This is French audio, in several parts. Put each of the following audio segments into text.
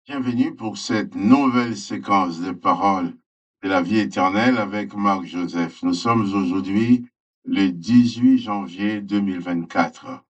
Bienvenue pour cette nouvelle séquence de paroles de la vie éternelle avec Marc Joseph. Nous sommes aujourd'hui le 18 janvier 2024.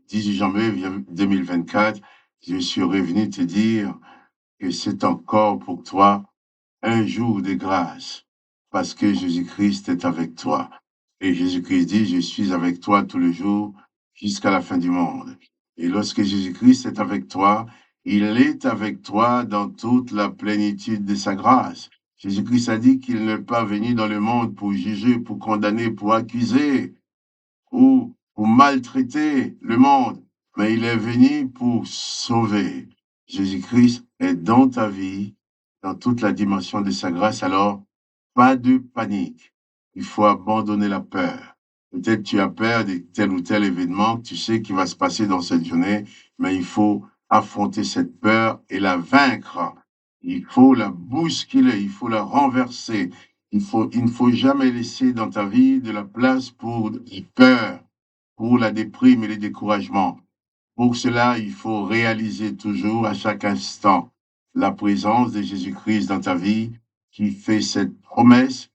18 janvier 2024, je suis revenu te dire que c'est encore pour toi un jour de grâce parce que Jésus-Christ est avec toi. Et Jésus-Christ dit, je suis avec toi tous les jours jusqu'à la fin du monde. Et lorsque Jésus-Christ est avec toi, il est avec toi dans toute la plénitude de sa grâce. Jésus-Christ a dit qu'il n'est pas venu dans le monde pour juger, pour condamner, pour accuser ou pour maltraiter le monde, mais il est venu pour sauver. Jésus-Christ est dans ta vie, dans toute la dimension de sa grâce, alors pas de panique. Il faut abandonner la peur. Peut-être tu as peur de tel ou tel événement, tu sais qu'il va se passer dans cette journée, mais il faut affronter cette peur et la vaincre. Il faut la bousculer, il faut la renverser. Il ne faut jamais laisser dans ta vie de la place pour la peur, pour la déprime et le découragement. Pour cela, il faut réaliser toujours à chaque instant la présence de Jésus-Christ dans ta vie qui fait cette promesse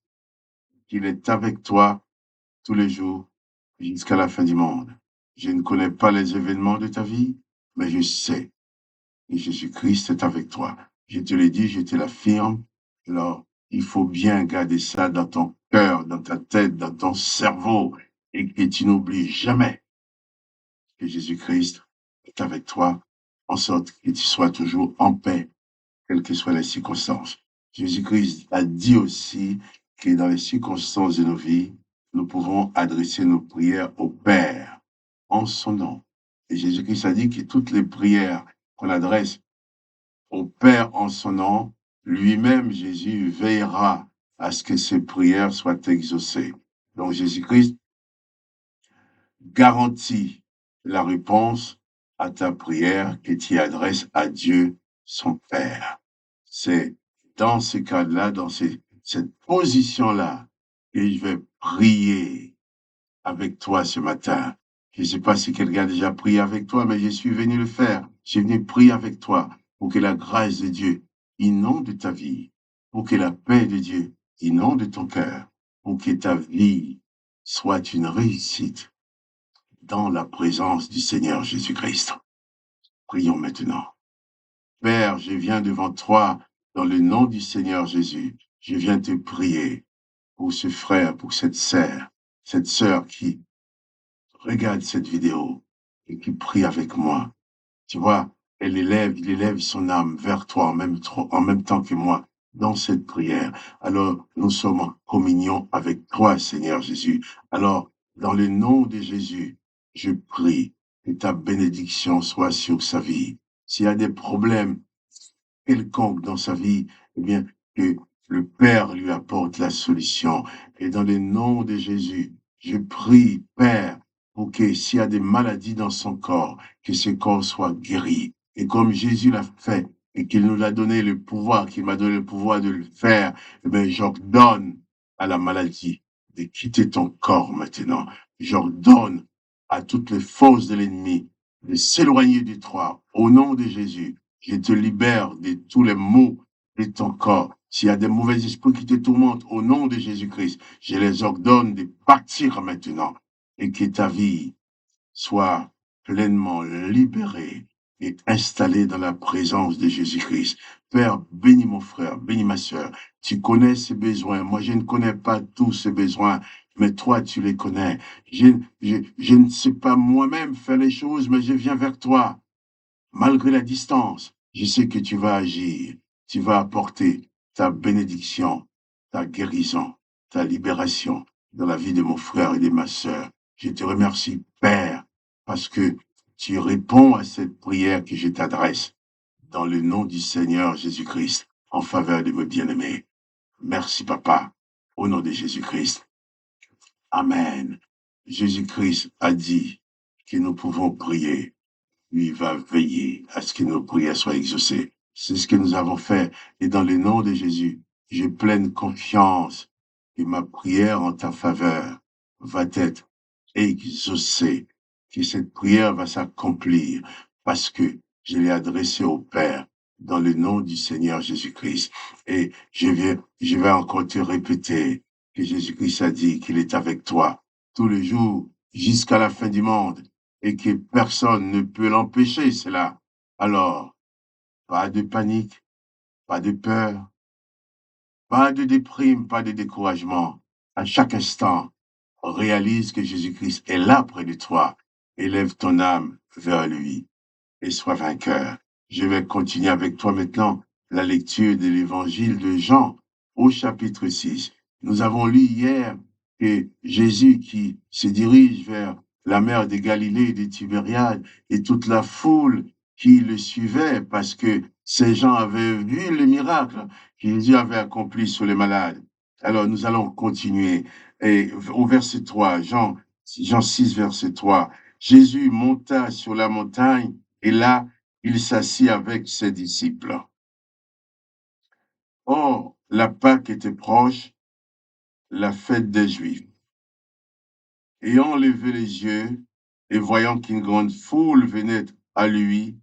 qu'il est avec toi tous les jours jusqu'à la fin du monde. Je ne connais pas les événements de ta vie, mais je sais que Jésus-Christ est avec toi. Je te l'ai dit, je te l'affirme. Alors, il faut bien garder ça dans ton cœur, dans ta tête, dans ton cerveau, et que tu n'oublies jamais que Jésus-Christ est avec toi, en sorte que tu sois toujours en paix, quelles que soient les circonstances. Jésus-Christ a dit aussi que dans les circonstances de nos vies, nous pouvons adresser nos prières au Père en son nom. Et Jésus-Christ a dit que toutes les prières qu'on adresse au Père en son nom, lui-même, Jésus, veillera à ce que ces prières soient exaucées. Donc Jésus-Christ garantit la réponse à ta prière que tu adresses à Dieu, son Père. C'est dans ce cas-là, dans cette position-là, que je vais prier avec toi ce matin. Je ne sais pas si quelqu'un a déjà prié avec toi, mais je suis venu le faire. Je suis venu prier avec toi pour que la grâce de Dieu inonde ta vie, pour que la paix de Dieu inonde ton cœur, pour que ta vie soit une réussite dans la présence du Seigneur Jésus-Christ. Prions maintenant. Père, je viens devant toi dans le nom du Seigneur Jésus. Je viens te prier pour ce frère, pour cette sœur qui regarde cette vidéo et qui prie avec moi. Tu vois, il élève son âme vers toi en même temps que moi dans cette prière. Alors, nous sommes en communion avec toi, Seigneur Jésus. Alors, dans le nom de Jésus, je prie que ta bénédiction soit sur sa vie. S'il y a des problèmes quelconques dans sa vie, eh bien, que le Père lui apporte la solution. Et dans le nom de Jésus, je prie, Père, pour que s'il y a des maladies dans son corps, que ce corps soit guéri. Et comme Jésus l'a fait, et qu'il nous a donné le pouvoir, qu'il m'a donné le pouvoir de le faire, eh bien, j'ordonne à la maladie de quitter ton corps maintenant. J'ordonne à toutes les forces de l'ennemi de s'éloigner de toi. Au nom de Jésus, je te libère de tous les maux de ton corps. S'il y a des mauvais esprits qui te tourmentent, au nom de Jésus-Christ, je les ordonne de partir maintenant et que ta vie soit pleinement libérée et installée dans la présence de Jésus-Christ. Père, bénis mon frère, bénis ma sœur. Tu connais ses besoins. Moi, je ne connais pas tous ses besoins, mais toi, tu les connais. Je ne sais pas moi-même faire les choses, mais je viens vers toi. Malgré la distance, je sais que tu vas agir, tu vas apporter ta bénédiction, ta guérison, ta libération dans la vie de mon frère et de ma sœur. Je te remercie, Père, parce que tu réponds à cette prière que je t'adresse dans le nom du Seigneur Jésus-Christ en faveur de mes bien-aimés. Merci, Papa, au nom de Jésus-Christ. Amen. Jésus-Christ a dit que nous pouvons prier. Lui va veiller à ce que nos prières soient exaucées. C'est ce que nous avons fait. Et dans le nom de Jésus, j'ai pleine confiance que ma prière en ta faveur va être exaucée, que cette prière va s'accomplir parce que je l'ai adressée au Père dans le nom du Seigneur Jésus-Christ. Et je vais encore te répéter que Jésus-Christ a dit qu'il est avec toi tous les jours jusqu'à la fin du monde et que personne ne peut l'empêcher, cela. Alors, pas de panique, pas de peur, pas de déprime, pas de découragement. À chaque instant, réalise que Jésus-Christ est là près de toi. Élève ton âme vers lui et sois vainqueur. Je vais continuer avec toi maintenant la lecture de l'évangile de Jean au chapitre 6. Nous avons lu hier que Jésus qui se dirige vers la mer de Galilée et de Tibériade et toute la foule qui le suivait parce que ces gens avaient vu le miracle que Jésus avait accompli sur les malades. Alors nous allons continuer. Et au verset 3, Jean 6, verset 3, Jésus monta sur la montagne et là, il s'assit avec ses disciples. Or, la Pâque était proche, la fête des Juifs. Ayant levé les yeux et voyant qu'une grande foule venait à lui,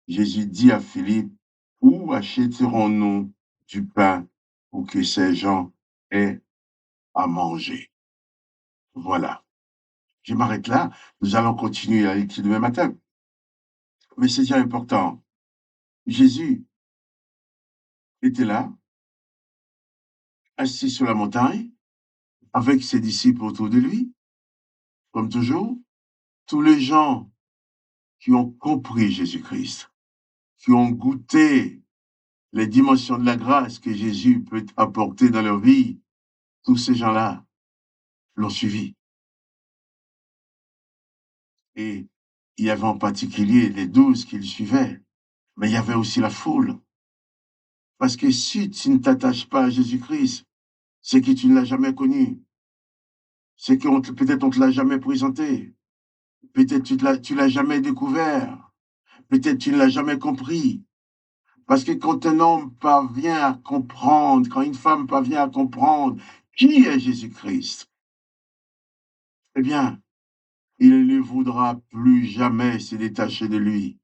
Jésus dit à Philippe, où achèterons-nous du pain pour que ces gens aient à manger? Voilà. Je m'arrête là. Nous allons continuer la lecture demain matin. Mais c'est bien important. Jésus était là, assis sur la montagne, avec ses disciples autour de lui, comme toujours. Tous les gens qui ont compris Jésus-Christ, qui ont goûté les dimensions de la grâce que Jésus peut apporter dans leur vie, tous ces gens-là l'ont suivi. Et il y avait en particulier les 12 qui le suivaient, mais il y avait aussi la foule. Parce que si tu ne t'attaches pas à Jésus-Christ, c'est que tu ne l'as jamais connu. C'est que peut-être on ne te l'a jamais présenté. Peut-être tu l'as jamais découvert. Peut-être tu ne l'as jamais compris. Parce que quand un homme parvient à comprendre, quand une femme parvient à comprendre qui est Jésus-Christ, eh bien, il ne voudra plus jamais se détacher de lui.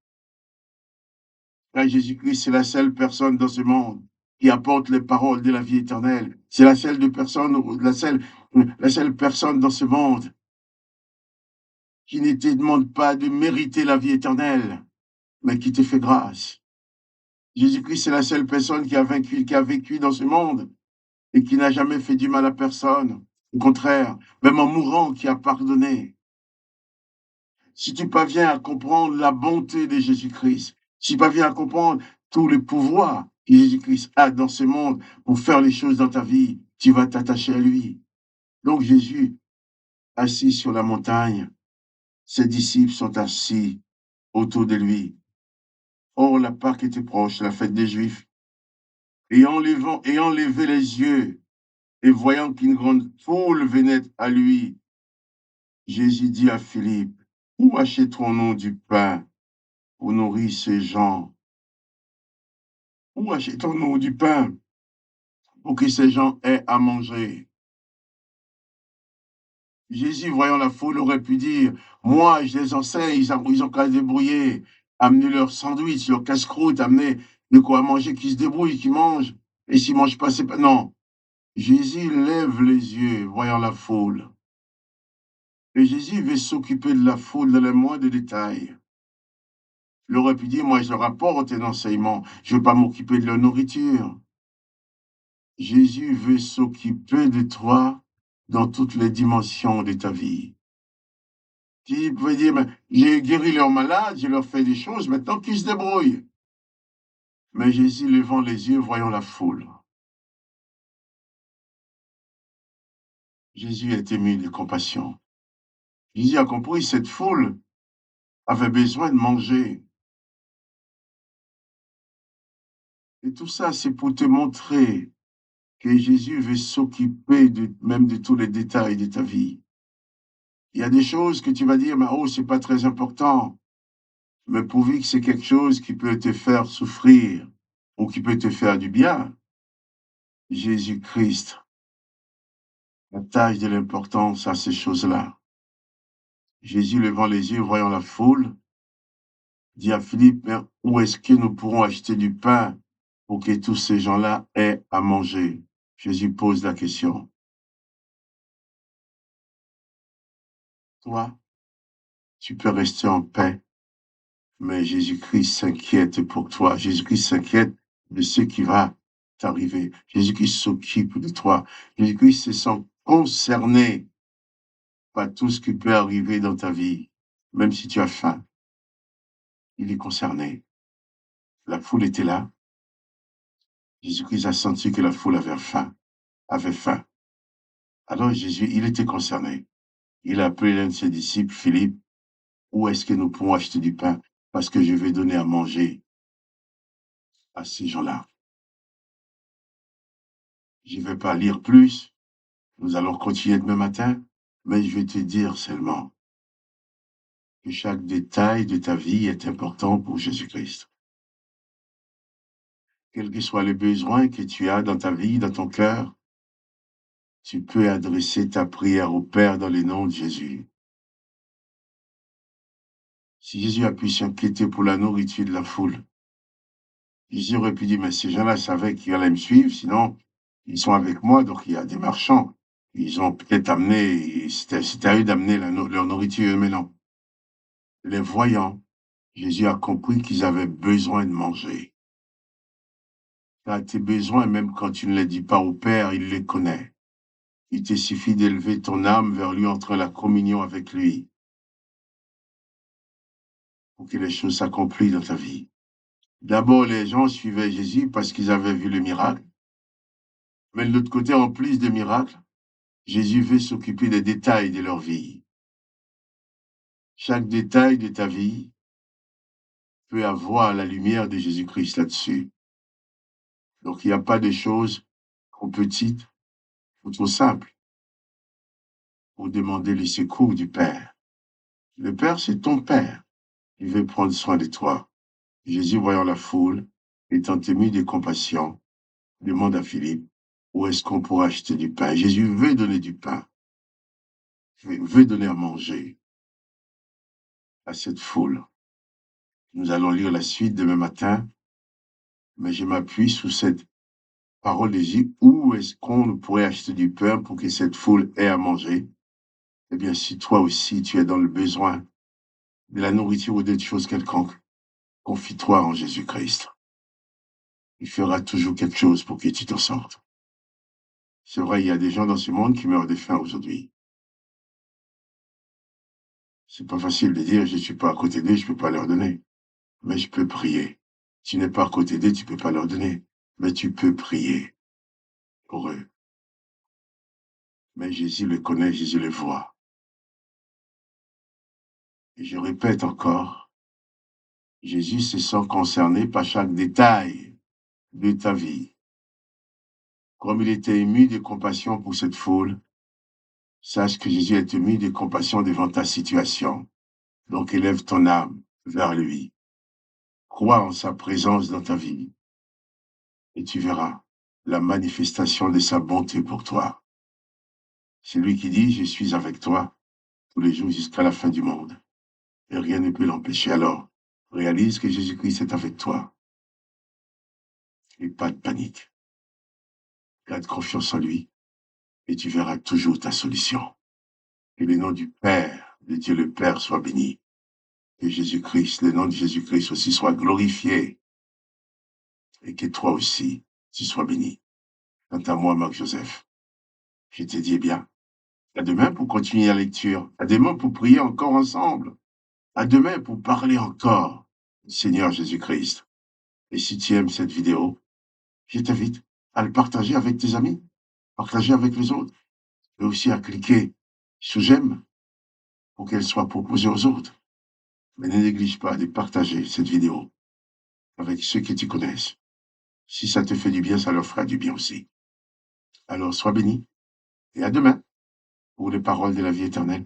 Car Jésus-Christ, c'est la seule personne dans ce monde qui apporte les paroles de la vie éternelle. C'est la seule personne dans ce monde qui ne te demande pas de mériter la vie éternelle, mais qui te fait grâce. Jésus-Christ, c'est la seule personne qui a vécu dans ce monde et qui n'a jamais fait du mal à personne. Au contraire, même en mourant, qui a pardonné. Si tu parviens à comprendre la bonté de Jésus-Christ, si tu parviens à comprendre tous les pouvoirs que Jésus-Christ a dans ce monde pour faire les choses dans ta vie, tu vas t'attacher à lui. Donc Jésus, assis sur la montagne, ses disciples sont assis autour de lui. Or, la Pâque était proche, la fête des Juifs. Ayant levé les yeux et voyant qu'une grande foule venait à lui, Jésus dit à Philippe, où achèterons-nous du pain pour nourrir ces gens? Où achetons-nous du pain pour que ces gens aient à manger? Jésus, voyant la foule, aurait pu dire, moi, je les enseigne, ils ont qu'à se débrouiller, amener leur sandwich, leur casse-croûte, amener de quoi manger, qu'ils se débrouillent, qu'ils mangent. Et s'ils ne mangent pas, c'est pas... Non. Jésus lève les yeux, voyant la foule. Et Jésus veut s'occuper de la foule dans les moindres détails. Il aurait pu dire, moi, je leur apporte un enseignement, je ne veux pas m'occuper de leur nourriture. Jésus veut s'occuper de toi dans toutes les dimensions de ta vie. Tu peux dire, mais j'ai guéri leurs malades, je leur fais des choses, maintenant qu'ils se débrouillent. Mais Jésus, levant les yeux, voyant la foule, Jésus est ému de compassion. Jésus a compris, cette foule avait besoin de manger. Et tout ça, c'est pour te montrer que Jésus veut s'occuper même de tous les détails de ta vie. Il y a des choses que tu vas dire, mais oh, c'est pas très important. Mais pourvu que c'est quelque chose qui peut te faire souffrir ou qui peut te faire du bien, Jésus-Christ attache de l'importance à ces choses-là. Jésus, levant les yeux, voyant la foule, dit à Philippe, mais où est-ce que nous pourrons acheter du pain pour que tous ces gens-là aient à manger? Jésus pose la question. Toi, tu peux rester en paix, mais Jésus-Christ s'inquiète pour toi. Jésus-Christ s'inquiète de ce qui va t'arriver. Jésus-Christ s'occupe de toi. Jésus-Christ se sent concerné par tout ce qui peut arriver dans ta vie. Même si tu as faim, il est concerné. La foule était là. Jésus-Christ a senti que la foule avait faim, avait faim. Alors Jésus, il était concerné. Il a appelé l'un de ses disciples, Philippe, où est-ce que nous pouvons acheter du pain? Parce que je vais donner à manger à ces gens-là. Je ne vais pas lire plus. Nous allons continuer demain matin, mais je vais te dire seulement que chaque détail de ta vie est important pour Jésus-Christ. Quels que soient les besoins que tu as dans ta vie, dans ton cœur, tu peux adresser ta prière au Père dans le nom de Jésus. Si Jésus a pu s'inquiéter pour la nourriture de la foule, Jésus aurait pu dire, mais ces gens-là savaient qu'ils allaient me suivre, sinon ils sont avec moi, donc il y a des marchands. Ils ont peut-être amené, c'était à eux d'amener leur nourriture, mais non. Les voyants, Jésus a compris qu'ils avaient besoin de manger. Car tes besoins, même quand tu ne les dis pas au Père, il les connaît. Il te suffit d'élever ton âme vers lui, entre la communion avec lui, pour que les choses s'accomplissent dans ta vie. D'abord, les gens suivaient Jésus parce qu'ils avaient vu le miracle. Mais de l'autre côté, en plus des miracles, Jésus veut s'occuper des détails de leur vie. Chaque détail de ta vie peut avoir la lumière de Jésus-Christ là-dessus. Donc, il n'y a pas de choses trop petites ou trop simples pour demander le secours du Père. Le Père, c'est ton Père. Il veut prendre soin de toi. Jésus, voyant la foule, étant ému de compassion, demande à Philippe, où est-ce qu'on pourra acheter du pain? Jésus veut donner du pain, veut donner à manger à cette foule. Nous allons lire la suite demain matin, mais je m'appuie sur cette parole de Jésus. Où est-ce qu'on pourrait acheter du pain pour que cette foule ait à manger? Eh bien, si toi aussi tu es dans le besoin de la nourriture ou d'autres choses quelconques, confie-toi en Jésus-Christ. Il fera toujours quelque chose pour que tu t'en sortes. C'est vrai, il y a des gens dans ce monde qui meurent de faim aujourd'hui. C'est pas facile de dire, je ne suis pas à côté d'eux, je ne peux pas leur donner. Mais je peux prier. Tu n'es pas à côté d'eux, tu ne peux pas leur donner. Mais tu peux prier pour eux. Mais Jésus le connaît, Jésus le voit. Et je répète encore, Jésus se sent concerné par chaque détail de ta vie. Comme il était ému de compassion pour cette foule, sache que Jésus est ému de compassion devant ta situation. Donc élève ton âme vers lui. Crois en sa présence dans ta vie et tu verras la manifestation de sa bonté pour toi. C'est lui qui dit, je suis avec toi tous les jours jusqu'à la fin du monde. Et rien ne peut l'empêcher. Alors, réalise que Jésus-Christ est avec toi. Et pas de panique. Garde confiance en lui et tu verras toujours ta solution. Que le nom du Père, de Dieu le Père, soit béni. Que Jésus-Christ, le nom de Jésus-Christ aussi soit glorifié. Et que toi aussi, tu sois béni. Quant à moi, Marc-Joseph, je te dis bien, à demain pour continuer la lecture. À demain pour prier encore ensemble. À demain pour parler encore du Seigneur Jésus-Christ. Et si tu aimes cette vidéo, je t'invite à le partager avec tes amis, partager avec les autres, et aussi à cliquer sur j'aime pour qu'elle soit proposée aux autres. Mais ne néglige pas de partager cette vidéo avec ceux que tu connaisses. Si ça te fait du bien, ça leur fera du bien aussi. Alors sois béni et à demain pour les paroles de la vie éternelle.